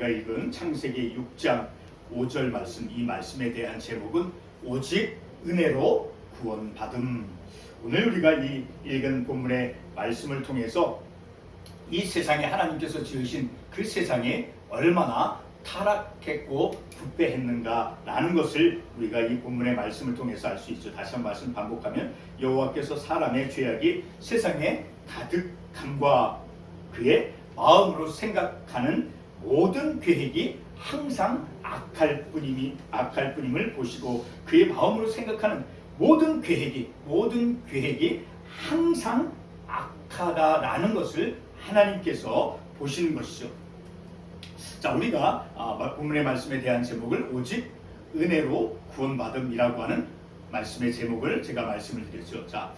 우리가 읽은 창세기 6장 5절 말씀, 이 말씀에 대한 제목은 오직 은혜로 구원받음. 오늘 우리가 이 읽은 본문의 말씀을 통해서 이 세상에 하나님께서 지으신 그 세상에 얼마나 타락했고 부패했는가라는 것을 우리가 이 본문의 말씀을 통해서 알 수 있죠. 다시 한 말씀 반복하면 여호와께서 사람의 죄악이 세상에 가득함과 그의 마음으로 생각하는 모든 계획이 항상 악할 뿐임을 보시고 그의 마음으로 생각하는 모든 계획이 항상 악하다라는 것을 하나님께서 보시는 것이죠. 자, 우리가 본문의 말씀에 대한 제목을 오직 은혜로 구원받음이라고 하는 말씀의 제목을 제가 말씀을 드렸죠. 자,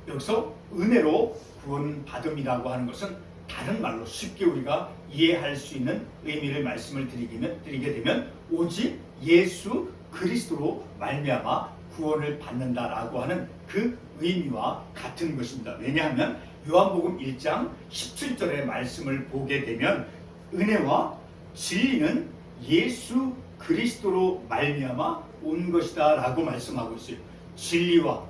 여기서 은혜로 구원받음이라고 하는 것은 다른 말로 쉽게 우리가 이해할 수 있는 의미를 말씀을 드리게 되면 오직 예수 그리스도로 말미암아 구원을 받는다라고 하는 그 의미와 같은 것입니다. 왜냐하면 요한복음 1장 17절의 말씀을 보게 되면 은혜와 진리는 예수 그리스도로 말미암아 온 것이다 라고 말씀하고 있어요. 진리와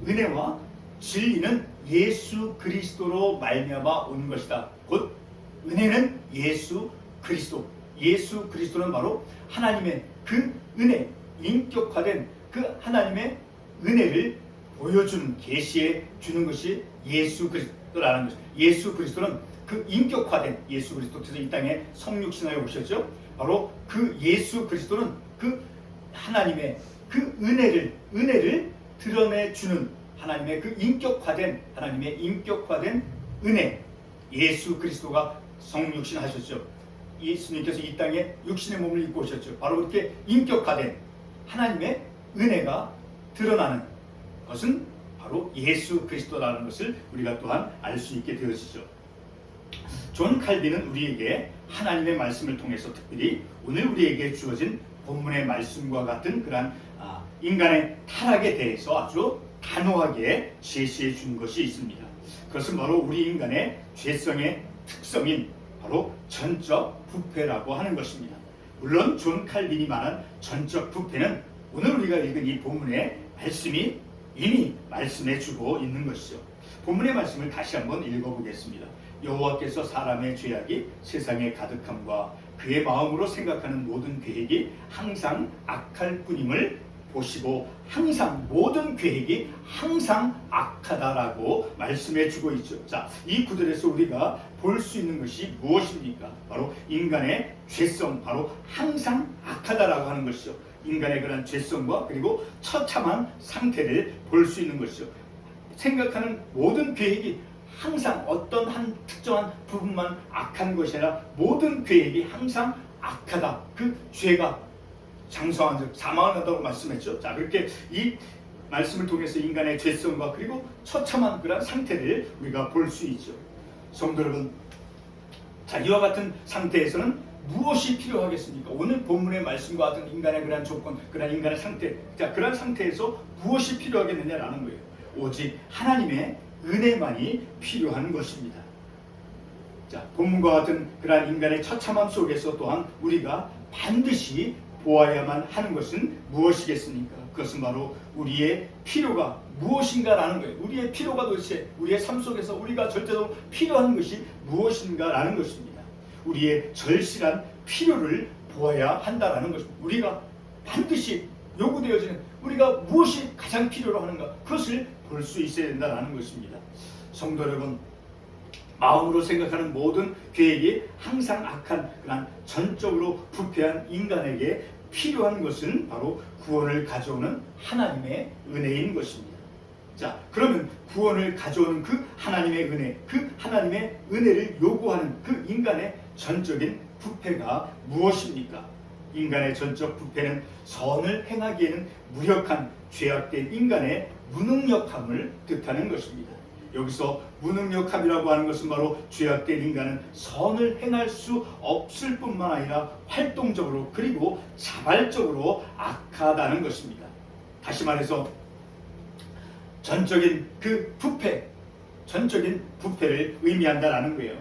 은혜와 진리는 예수 그리스도로 말미암아 온 것이다. 곧 은혜는 예수 그리스도는 바로 하나님의 그 은혜, 인격화된 그 하나님의 은혜를 보여주는, 계시해 주는 것이 예수 그리스도라는 것입니다. 예수 그리스도는 그 인격화된 예수 그리스도께서 이 땅에 성육신하여 오셨죠. 바로 그 예수 그리스도는 그 하나님의 그 은혜를 드러내 주는 하나님의 그 인격화된 은혜, 예수 그리스도가 성육신하셨죠. 예수님께서 이 땅에 육신의 몸을 입고 오셨죠. 바로 그렇게 인격화된 하나님의 은혜가 드러나는 것은 바로 예수 그리스도라는 것을 우리가 또한 알 수 있게 되어지죠. 존 칼빈은 우리에게 하나님의 말씀을 통해서 특별히 오늘 우리에게 주어진 본문의 말씀과 같은 그러한 인간의 타락에 대해서 아주 단호하게 제시해 준 것이 있습니다. 그것은 바로 우리 인간의 죄성의 특성인 바로 전적 부패라고 하는 것입니다. 물론 존 칼빈이 말한 전적 부패는 오늘 우리가 읽은 이 본문의 말씀이 이미 말씀해 주고 있는 것이죠. 본문의 말씀을 다시 한번 읽어보겠습니다. 여호와께서 사람의 죄악이 세상에 가득함과 그의 마음으로 생각하는 모든 계획이 항상 악할 뿐임을 보시고 항상 모든 계획이 항상 악하다라고 말씀해 주고 있죠. 자, 이 구절에서 우리가 볼 수 있는 것이 무엇입니까? 바로 인간의 죄성, 바로 항상 악하다라고 하는 것이죠. 인간의 그런 죄성과 그리고 처참한 상태를 볼 수 있는 것이죠. 생각하는 모든 계획이 항상 어떤 한 특정한 부분만 악한 것이 아니라 모든 계획이 항상 악하다. 그 죄가 장성한 즉 사망을 한다고 말씀했죠. 자, 그렇게 이 말씀을 통해서 인간의 죄성과 그리고 처참한 그런 상태를 우리가 볼 수 있죠. 성도 여러분, 자, 이와 같은 상태에서는 무엇이 필요하겠습니까? 오늘 본문의 말씀과 같은 인간의 그런 조건, 그런 인간의 상태, 자, 그런 상태에서 무엇이 필요하겠느냐라는 거예요. 오직 하나님의 은혜만이 필요한 것입니다. 자, 본문과 같은 그러한 인간의 처참함 속에서 또한 우리가 반드시 보아야만 하는 것은 무엇이겠습니까? 그것은 바로 우리의 필요가 무엇인가라는 거예요. 우리의 필요가 도대체 우리의 삶 속에서 우리가 절대로 필요한 것이 무엇인가라는 것입니다. 우리의 절실한 필요를 보아야 한다라는 것입니다. 우리가 반드시 요구되어지는 우리가 무엇이 가장 필요로 하는가, 그것을 볼 수 있어야 된다는 것입니다. 성도 여러분, 마음으로 생각하는 모든 계획이 항상 악한 그런 전적으로 부패한 인간에게 필요한 것은 바로 구원을 가져오는 하나님의 은혜인 것입니다. 자, 그러면 구원을 가져오는 그 하나님의 은혜, 그 하나님의 은혜를 요구하는 그 인간의 전적인 부패가 무엇입니까? 인간의 전적 부패는 선을 행하기에는 무력한 죄악된 인간의 무능력함을 뜻하는 것입니다. 여기서 무능력함이라고 하는 것은 바로 죄악된 인간은 선을 행할 수 없을 뿐만 아니라 활동적으로 그리고 자발적으로 악하다는 것입니다. 다시 말해서 전적인 부패를 의미한다라는 거예요.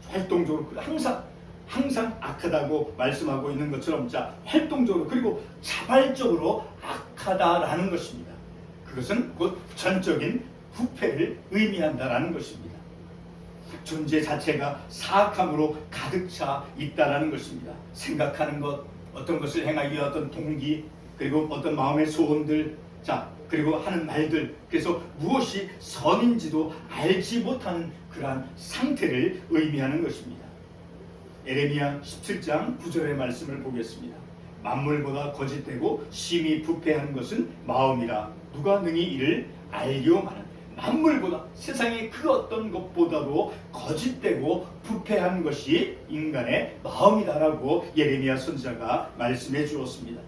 활동적으로 항상 항상 악하다고 말씀하고 있는 것처럼 활동적으로 그리고 자발적으로 악하다라는 것입니다. 그것은 곧 전적인 부패를 의미한다라는 것입니다. 존재 자체가 사악함으로 가득 차 있다라는 것입니다. 생각하는 것, 어떤 것을 행하기 위한 어떤 동기, 그리고 어떤 마음의 소원들, 그리고 하는 말들, 그래서 무엇이 선인지도 알지 못하는 그러한 상태를 의미하는 것입니다. 예레미야 17장 9절의 말씀을 보겠습니다. 만물보다 거짓되고 심히 부패한 것은 마음이라 누가 능히 이를 알리오마는. 만물보다, 세상의 그 어떤 것보다도 거짓되고 부패한 것이 인간의 마음이다라고 예레미야 선지자가 말씀해 주었습니다.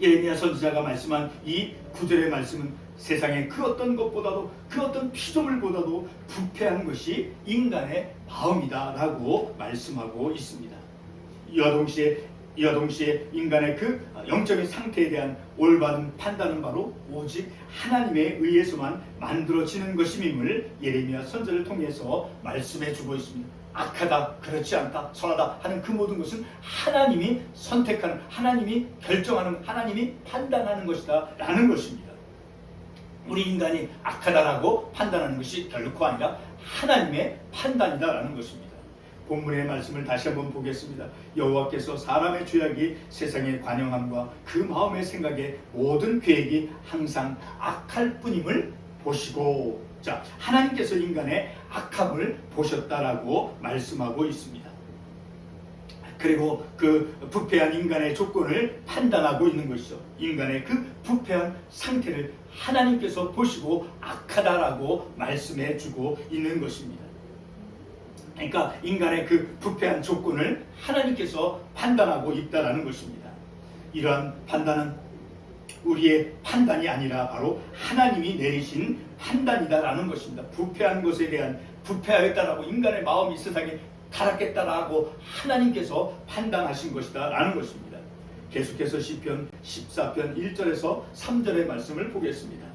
예레미야 선지자가 말씀한 이 9절의 말씀은 세상의 그 어떤 것보다도, 그 어떤 피조물보다도 부패한 것이 인간의 마음이다라고 말씀하고 있습니다. 이와 동시에 인간의 그 영적인 상태에 대한 올바른 판단은 바로 오직 하나님에 의해서만 만들어지는 것임을 예레미야 선지자를 통해서 말씀해 주고 있습니다. 악하다, 그렇지 않다, 선하다 하는 그 모든 것은 하나님이 선택하는, 하나님이 결정하는, 하나님이 판단하는 것이다 라는 것입니다. 우리 인간이 악하다라고 판단하는 것이 결코 아니라 하나님의 판단이다 라는 것입니다. 본문의 말씀을 다시 한번 보겠습니다. 여호와께서 사람의 죄악이 세상의 관영함과 그 마음의 생각의 모든 계획이 항상 악할 뿐임을 보시고, 하나님께서 인간의 악함을 보셨다라고 말씀하고 있습니다. 그리고 그 부패한 인간의 조건을 판단하고 있는 것이죠. 인간의 그 부패한 상태를 하나님께서 보시고 악하다라고 말씀해 주고 있는 것입니다. 그러니까 인간의 그 부패한 조건을 하나님께서 판단하고 있다라는 것입니다. 이러한 판단은 우리의 판단이 아니라 바로 하나님이 내리신 판단이다라는 것입니다. 부패한 것에 대한, 부패하였다라고 인간의 마음이 세상에 타락했다라고 하나님께서 판단하신 것이다라는 것입니다. 계속해서 시편 14편 1절에서 3절의 말씀을 보겠습니다.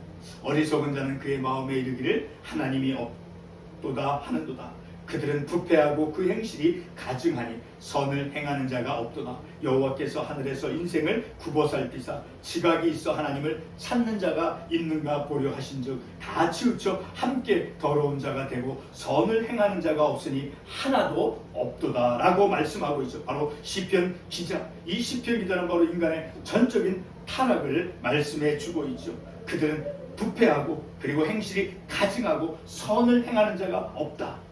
어리석은 자는 그의 마음에 이르기를 하나님이 없도다 하는도다. 그들은 부패하고 그 행실이 가증하니 선을 행하는 자가 없도다. 여호와께서 하늘에서 인생을 굽어살피사 지각이 있어 하나님을 찾는 자가 있는가 보려 하신즉 다 치우쳐 함께 더러운 자가 되고 선을 행하는 자가 없으니 하나도 없도다 라고 말씀하고 있죠. 바로 시편 기자, 이 시편 기자는 바로 인간의 전적인 타락을 말씀해 주고 있죠. 그들은 부패하고 그리고 행실이 가증하고 선을 행하는 자가 없다.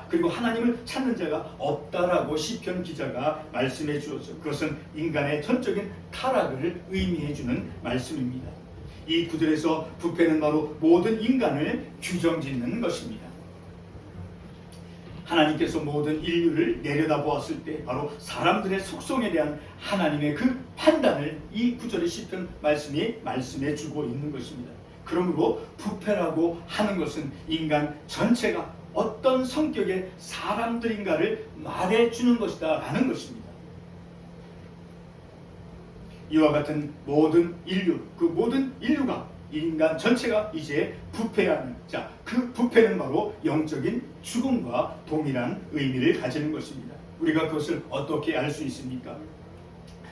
그리고 하나님을 찾는 자가 없다라고 시편 기자가 말씀해 주었죠. 그것은 인간의 전적인 타락을 의미해 주는 말씀입니다. 이 구절에서 부패는 바로 모든 인간을 규정짓는 것입니다. 하나님께서 모든 인류를 내려다보았을 때 바로 사람들의 속성에 대한 하나님의 그 판단을 이 구절의 시편 말씀이 말씀해 주고 있는 것입니다. 그러므로 부패라고 하는 것은 인간 전체가 어떤 성격의 사람들인가를 말해주는 것이다 라는 것입니다. 이와 같은 모든 인류, 그 모든 인류가, 인간 전체가 이제 부패하는, 그 부패는 바로 영적인 죽음과 동일한 의미를 가지는 것입니다. 우리가 그것을 어떻게 알 수 있습니까?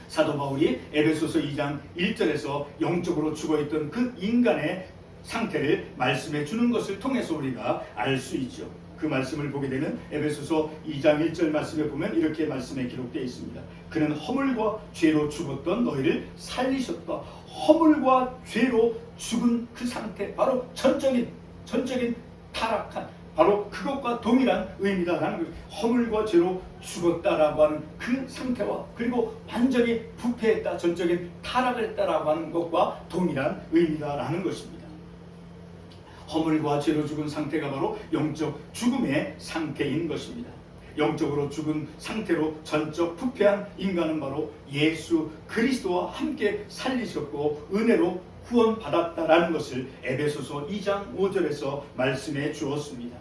사도 바울이 에베소서 2장 1절에서 영적으로 죽어있던 그 인간의 상태를 말씀해 주는 것을 통해서 우리가 알 수 있죠. 그 말씀을 보게 되면 에베소서 2장 1절 말씀에 보면 이렇게 말씀에 기록되어 있습니다. 그는 허물과 죄로 죽었던 너희를 살리셨다. 허물과 죄로 죽은 그 상태, 바로 전적인 타락한, 바로 그것과 동일한 의미다라는 것. 허물과 죄로 죽었다라고 하는 그 상태와 그리고 완전히 부패했다, 전적인 타락을 했다라고 하는 것과 동일한 의미다라는 것입니다. 허물과 죄로 죽은 상태가 바로 영적 죽음의 상태인 것입니다. 영적으로 죽은 상태로 전적 부패한 인간은 바로 예수 그리스도와 함께 살리셨고 은혜로 구원받았다라는 것을 에베소서 2장 5절에서 말씀해 주었습니다.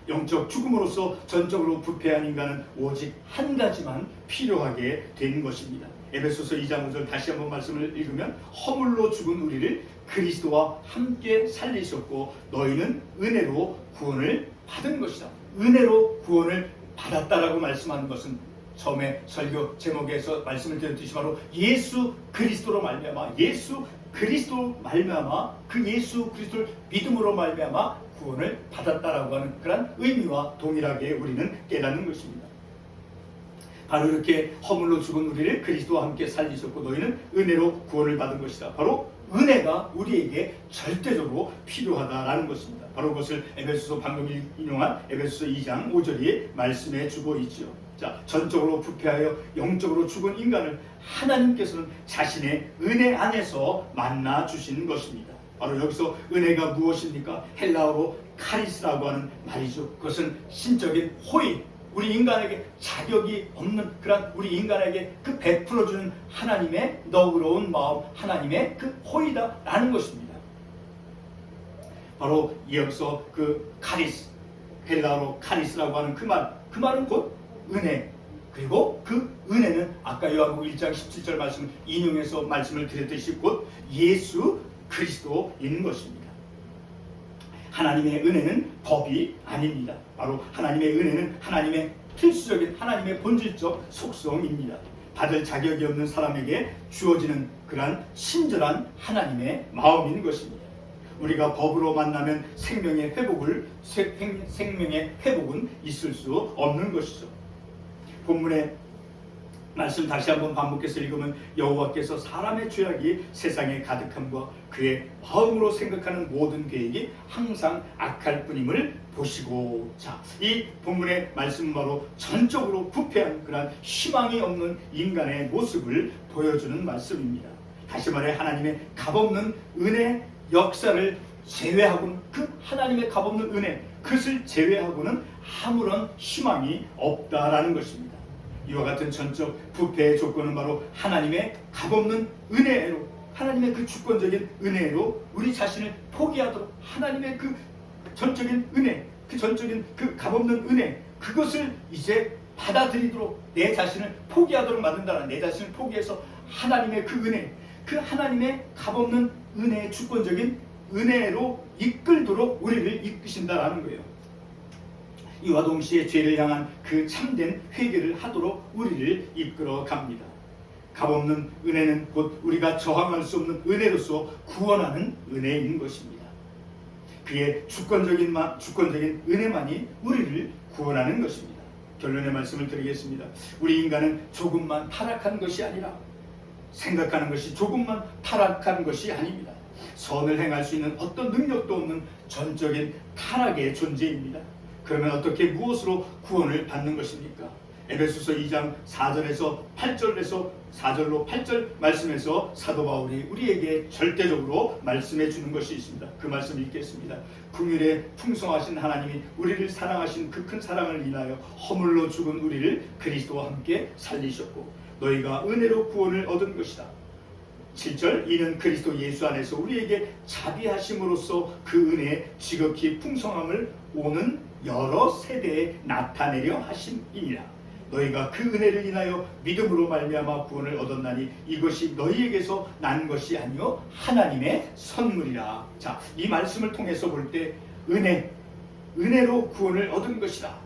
영적 죽음으로써 전적으로 부패한 인간은 오직 한 가지만 필요하게 된 것입니다. 에베소서 2장 5절 다시 한번 말씀을 읽으면 허물로 죽은 우리를 그리스도와 함께 살리셨고 너희는 은혜로 구원을 받은 것이다. 은혜로 구원을 받았다라고 말씀하는 것은 처음에 설교 제목에서 말씀을 드렸듯이 바로 예수 그리스도로 말미암아, 예수 그리스도 말미암아, 그 예수 그리스도를 믿음으로 말미암아 구원을 받았다라고 하는 그런 의미와 동일하게 우리는 깨닫는 것입니다. 바로 이렇게 허물로 죽은 우리를 그리스도와 함께 살리셨고 너희는 은혜로 구원을 받은 것이다. 바로 은혜가 우리에게 절대적으로 필요하다라는 것입니다. 바로 그것을 에베소서 방금 인용한 에베소서 2장 5절이 말씀해 주고 있죠. 자, 전적으로 부패하여 영적으로 죽은 인간을 하나님께서는 자신의 은혜 안에서 만나 주신 것입니다. 바로 여기서 은혜가 무엇입니까? 헬라어로 카리스라고 하는 말이죠. 그것은 신적인 호의, 우리 인간에게 자격이 없는 그런 우리 인간에게 그 베풀어주는 하나님의 너그러운 마음, 하나님의 그 호의다라는 것입니다. 바로 여기서 그 카리스, 헬라어로 카리스라고 하는 그 말은 곧 은혜, 그리고 그 은혜는 아까 요한복음 1장 17절 말씀을 인용해서 말씀을 드렸듯이 곧 예수 그리스도인 것입니다. 하나님의 은혜는 법이 아닙니다. 바로 하나님의 은혜는 하나님의 필수적인 하나님의 본질적 속성입니다. 받을 자격이 없는 사람에게 주어지는 그러한 친절한 하나님의 마음인 것입니다. 우리가 법으로 만나면 생명의 회복은 있을 수 없는 것이죠. 본문의 말씀 다시 한번 반복해서 읽으면 여호와께서 사람의 죄악이 세상에 가득함과 그의 마음으로 생각하는 모든 계획이 항상 악할 뿐임을 보시고, 자, 이 본문의 말씀은 바로 전적으로 부패한 그런 희망이 없는 인간의 모습을 보여주는 말씀입니다. 다시 말해 하나님의 값없는 은혜 역사를 제외하고는, 그 하나님의 값없는 은혜 그것을 제외하고는 아무런 희망이 없다라는 것입니다. 이와 같은 전적 부패의 조건은 바로 하나님의 값없는 은혜로, 하나님의 그 주권적인 은혜로 우리 자신을 포기하도록, 하나님의 그 전적인 은혜, 그 전적인 그 값없는 은혜, 그것을 이제 받아들이도록 내 자신을 포기하도록 만든다는, 내 자신을 포기해서 하나님의 그 은혜, 그 하나님의 값없는 은혜의 주권적인 은혜로 이끌도록 우리를 이끄신다라는 거예요. 이와 동시에 죄를 향한 그 참된 회개를 하도록 우리를 이끌어 갑니다. 값없는 은혜는 곧 우리가 저항할 수 없는 은혜로서 구원하는 은혜인 것입니다. 그의 주권적인 은혜만이 우리를 구원하는 것입니다. 결론의 말씀을 드리겠습니다. 우리 인간은 조금만 타락한 것이 아니라, 생각하는 것이 조금만 타락한 것이 아닙니다. 선을 행할 수 있는 어떤 능력도 없는 전적인 타락의 존재입니다. 그러면 어떻게 무엇으로 구원을 받는 것입니까? 에베소서 2장 4절에서 8절에서 4절로 8절 말씀에서 사도 바울이 우리에게 절대적으로 말씀해 주는 것이 있습니다. 그 말씀 읽겠습니다. 긍휼에 풍성하신 하나님이 우리를 사랑하신 그 큰 사랑을 인하여 허물로 죽은 우리를 그리스도와 함께 살리셨고 너희가 은혜로 구원을 얻은 것이다. 7절, 이는 그리스도 예수 안에서 우리에게 자비하심으로써 그 은혜의 지극히 풍성함을 오는 여러 세대에 나타내려 하심이니라. 너희가 그 은혜를 인하여 믿음으로 말미암아 구원을 얻었나니 이것이 너희에게서 난 것이 아니요 하나님의 선물이라. 자, 이 말씀을 통해서 볼 때 은혜로 구원을 얻은 것이다.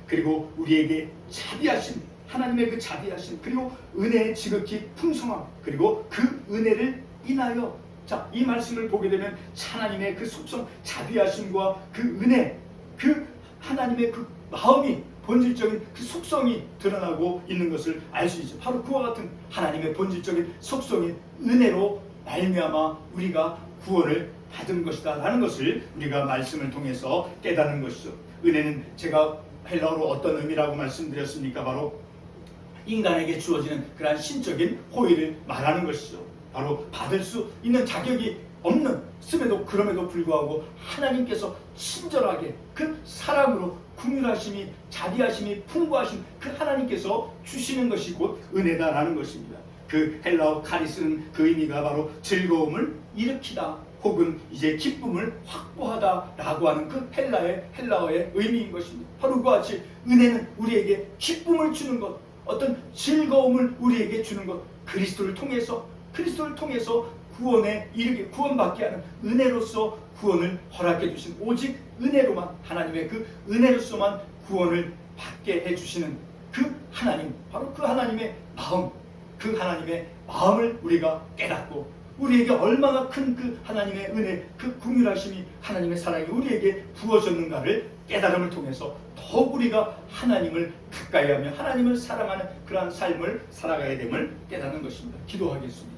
그리고 우리에게 자비하심, 하나님의 그 자비하심, 그리고 은혜의 지극히 풍성함, 그리고 그 은혜를 인하여, 자, 이 말씀을 보게 되면 하나님의 그 속성, 자비하심과 그 은혜, 그 하나님의 그 마음이, 본질적인 그 속성이 드러나고 있는 것을 알 수 있죠. 바로 그와 같은 하나님의 본질적인 속성인 은혜로 말미암아 우리가 구원을 받은 것이다 라는 것을 우리가 말씀을 통해서 깨닫는 것이죠. 은혜는 제가 헬라어로 어떤 의미라고 말씀드렸습니까? 바로 인간에게 주어지는 그러한 신적인 호의를 말하는 것이죠. 바로 받을 수 있는 자격이 없는 씀에도 그럼에도 불구하고 하나님께서 친절하게 그 사랑으로 긍휼하심이, 자비하심이 풍부하신 그 하나님께서 주시는 것이 곧 은혜다라는 것입니다. 그 헬라어 카리스는 그 의미가 바로 즐거움을 일으키다 혹은 이제 기쁨을 확보하다라고 하는 그 헬라어의 의미인 것입니다. 바로 그와 같이 은혜는 우리에게 기쁨을 주는 것, 어떤 즐거움을 우리에게 주는 것, 그리스도를 통해서 구원에 이르게 구원받게 하는 은혜로서 구원을 허락해 주신 오직 은혜로만, 하나님의 그 은혜로서만 구원을 받게 해주시는 그 하나님, 바로 그 하나님의 마음, 그 하나님의 마음을 우리가 깨닫고 우리에게 얼마나 큰 그 하나님의 은혜, 그 긍휼하심이, 하나님의 사랑이 우리에게 부어졌는가를 깨달음을 통해서 더욱 우리가 하나님을 가까이하며 하나님을 사랑하는 그러한 삶을 살아가야 됨을 깨닫는 것입니다. 기도하겠습니다.